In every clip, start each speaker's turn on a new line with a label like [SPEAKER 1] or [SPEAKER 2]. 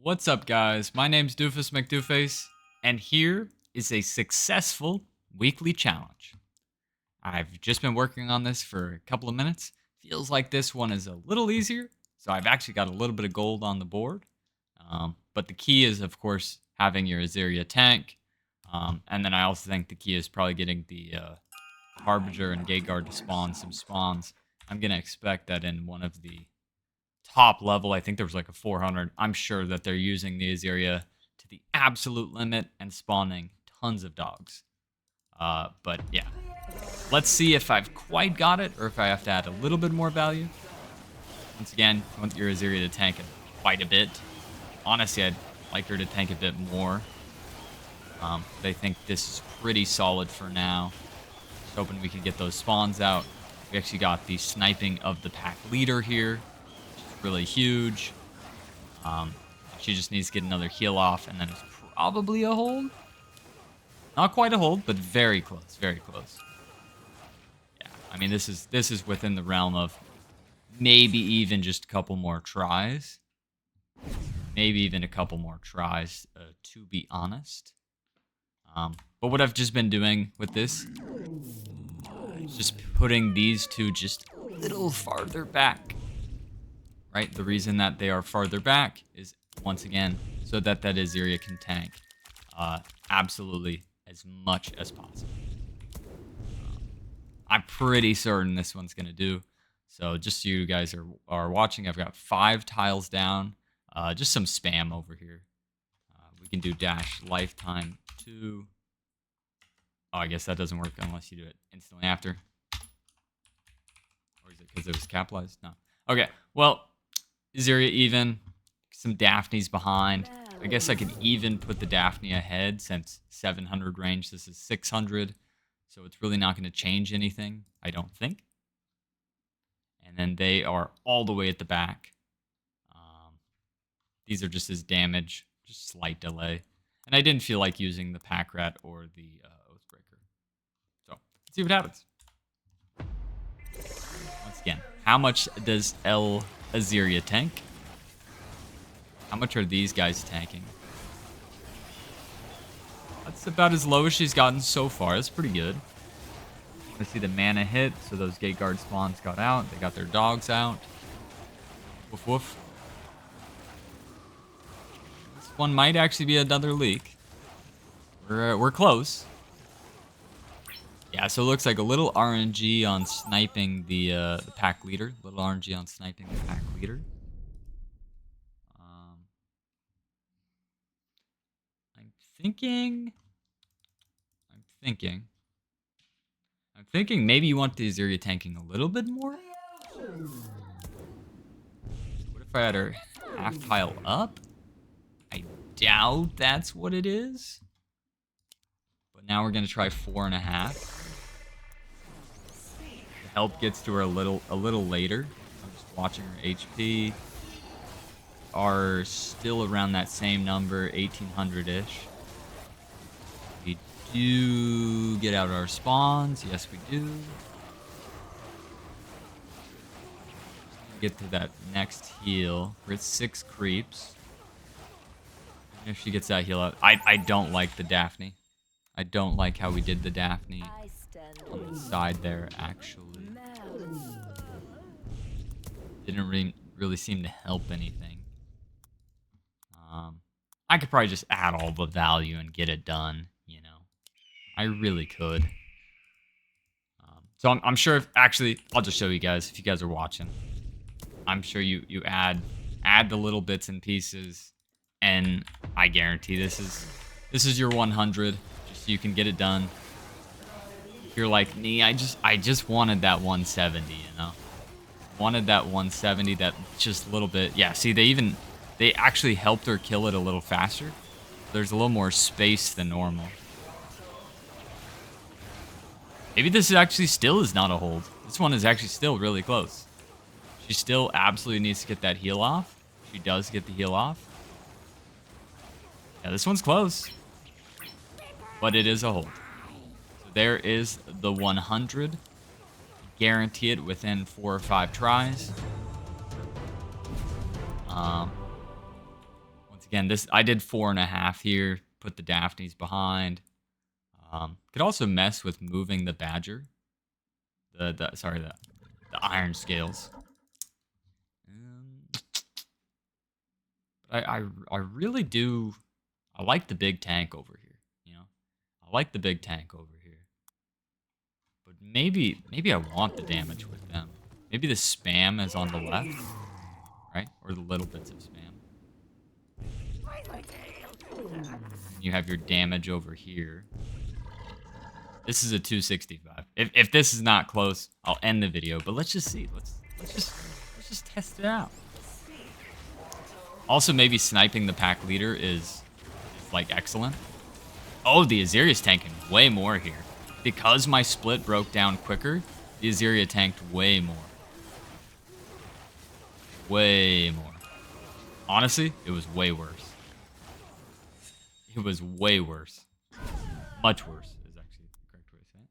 [SPEAKER 1] What's up, guys? My name's Doofus Mcdooface, and here is a successful weekly challenge. I've just been working on this for a couple of minutes. Feels like this one is a little easier, so I've actually got a little bit of gold on the board. But the key is, of course, having your Azeria tank, and then I also think the key is probably getting the Harbinger and Gate Guard to spawn some spawns. I'm going to expect that in one of the top level, I think there was like a 400. I'm sure that they're using the Azeria to the absolute limit and spawning tons of dogs. But yeah, let's see if I've quite got it or if I have to add a little bit more value. Once again, you want your Azeria to tank it quite a bit. Honestly, I'd like her to tank a bit more. They think this is pretty solid for now. Just hoping we can get those spawns out. We actually got the sniping of the pack leader here. Really huge. She just needs to get another heal off, and then it's probably a hold. Not quite a hold, but very close, very close. Yeah, I mean this is within the realm of maybe even just a couple more tries. Maybe even a couple more tries, to be honest. But what I've just been doing with this is just putting these two just a little farther back. Right, the reason that they are farther back is, once again, so that Azeria can tank absolutely as much as possible. I'm pretty certain this one's going to do. So just so you guys are watching, I've got 5 tiles down. Just some spam over here. We can do dash lifetime 2. Oh, I guess that doesn't work unless you do it instantly after. Or is it because it was capitalized? No. Okay, well, Azeria even, some Daphne's behind. I guess I could even put the Daphne ahead since 700 range. This is 600, so it's really not going to change anything, I don't think. And then they are all the way at the back. These are just as damage, just slight delay. And I didn't feel like using the Pack Rat or the Oathbreaker. So, let's see what happens. Once again, how much does Azeria tank? How much are these guys tanking? That's about as low as she's gotten so far. That's pretty good. I want to see the mana hit. So those Gate Guard spawns got out. They got their dogs out. Woof woof. This one might actually be another leak. We're close. Yeah, so it looks like a little RNG on sniping the pack leader. A little RNG on sniping the pack leader. I'm thinking maybe you want the Azeria tanking a little bit more? What if I had her half tile up? I doubt that's what it is. But now we're going to try 4.5. The help gets to her a little later. I'm just watching her HP. Are still around that same number, 1800-ish. We do get out our spawns. Yes, we do. Get to that next heal. We're at 6 creeps. And if she gets that heal out, I don't like the Daphne. I don't like how we did the Daphne on the side there, actually. Didn't really seem to help anything. I could probably just add all the value and get it done, you know. I really could. So I'm sure actually, I'll just show you guys if you guys are watching. I'm sure you add the little bits and pieces, and I guarantee this is your 100, just so you can get it done. If you're like me, I just wanted that 170, you know. Wanted that 170, that just a little bit. Yeah, see, they actually helped her kill it a little faster. There's a little more space than normal. Maybe this is actually still is not a hold. This one is actually still really close. She still absolutely needs to get that heal off. She does get the heal off. Yeah, this one's close. But it is a hold. So there is the 100. Guarantee it within 4 or 5 tries. Once again, this I did 4.5 here. Put the Daphnes behind. Could also mess with moving the Badger. The Iron Scales. I really do. I like the big tank over here. You know, I like the big tank over here. But maybe I want the damage with them. Maybe the spam is on the left, right? Or the little bits of spam. You have your damage over here. This is a 265. If this is not close, I'll end the video. But let's just see. Let's just test it out. Also, maybe sniping the pack leader is like excellent. Oh, the Aziria's tanking way more here. Because my split broke down quicker, the Aziria tanked way more. Way more. Honestly, it was way worse. It was way worse. Much worse is actually the correct way to say it.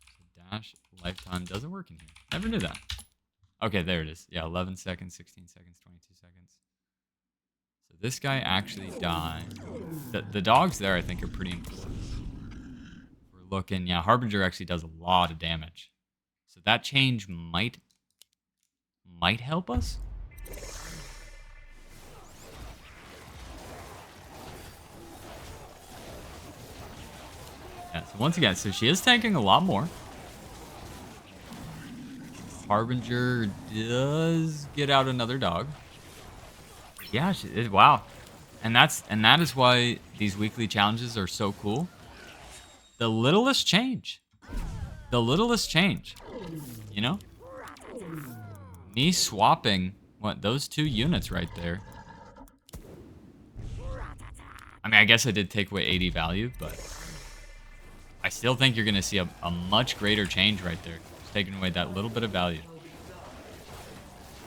[SPEAKER 1] So dash lifetime doesn't work in here. Never knew that. Okay, there it is. Yeah, 11 seconds, 16 seconds, 22 seconds. So this guy actually died. The dogs there, I think, are pretty impressive. We're looking, yeah, Harbinger actually does a lot of damage. So that change might help us. Yeah, so once again, so she is tanking a lot more. Harbinger does get out another dog. Yeah, wow. And that is why these weekly challenges are so cool. The littlest change. The littlest change. You know? Me swapping those 2 units right there. I mean, I guess I did take away 80 value, but I still think you're gonna see a much greater change right there. Taking away that little bit of value.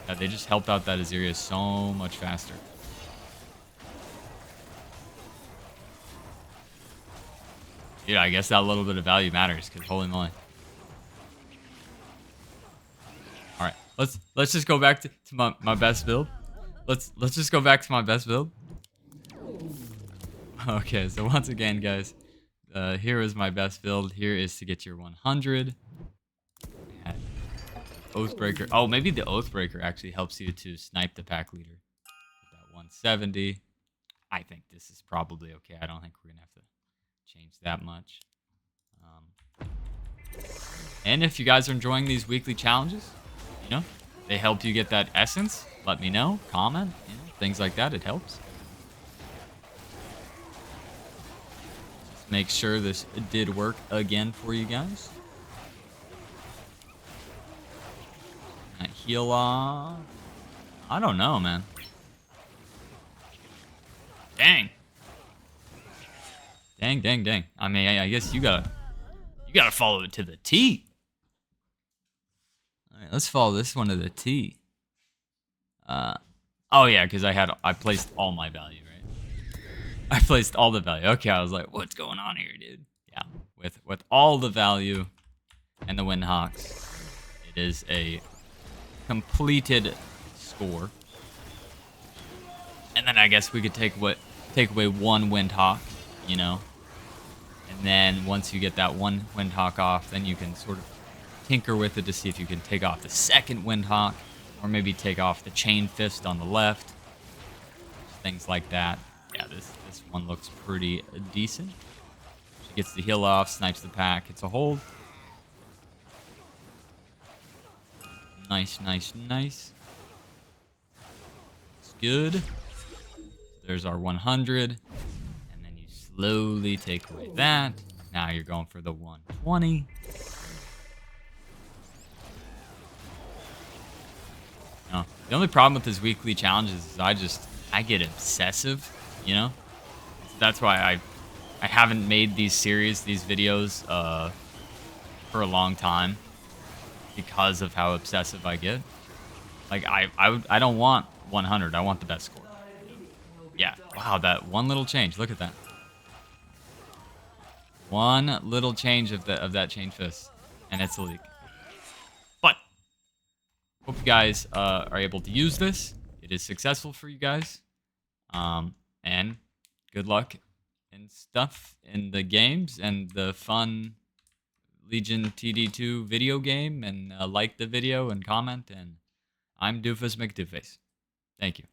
[SPEAKER 1] Yeah, they just helped out that Aziria so much faster. Yeah, I guess that little bit of value matters, because holy moly. Alright, let's just go back to my best build. Let's just go back to my best build. Okay, so once again, guys, here is my best build. Here is to get your 100. Oathbreaker. Oh, maybe the Oathbreaker actually helps you to snipe the pack leader. With that 170. I think this is probably okay. I don't think we're going to have to change that much. And if you guys are enjoying these weekly challenges, you know, they help you get that essence, let me know. Comment, you know, things like that. It helps. Just make sure this did work again for you guys. Heal off. I don't know, man. Dang. Dang. I mean, I guess you gotta follow it to the T. All right, let's follow this one to the T. Oh yeah, because I placed all my value, right? I placed all the value. Okay, I was like, what's going on here, dude? Yeah, with all the value and the Windhawks, it is a completed score. And then I guess we could take away 1 Windhawk, you know. And then once you get that 1 Windhawk off, then you can sort of tinker with it to see if you can take off the 2nd Windhawk, or maybe take off the Chain Fist on the left. Things like that. Yeah, this one looks pretty decent. She gets the heal off, snipes the pack, it's a hold. Nice. It's good. There's our 100. And then you slowly take away that. Now you're going for the 120. No, the only problem with this weekly challenges is I get obsessive, you know? So that's why I haven't made these videos for a long time. Because of how obsessive I get. Like, I don't want 100. I want the best score. Yeah. Wow, that one little change. Look at that. One little change of that Chain Fist. And it's a leak. But Hope you guys are able to use this. It is successful for you guys. And good luck and stuff in the games and the fun Legion TD2 video game. And like the video and comment. And I'm Doofus Mcdooface. Thank you.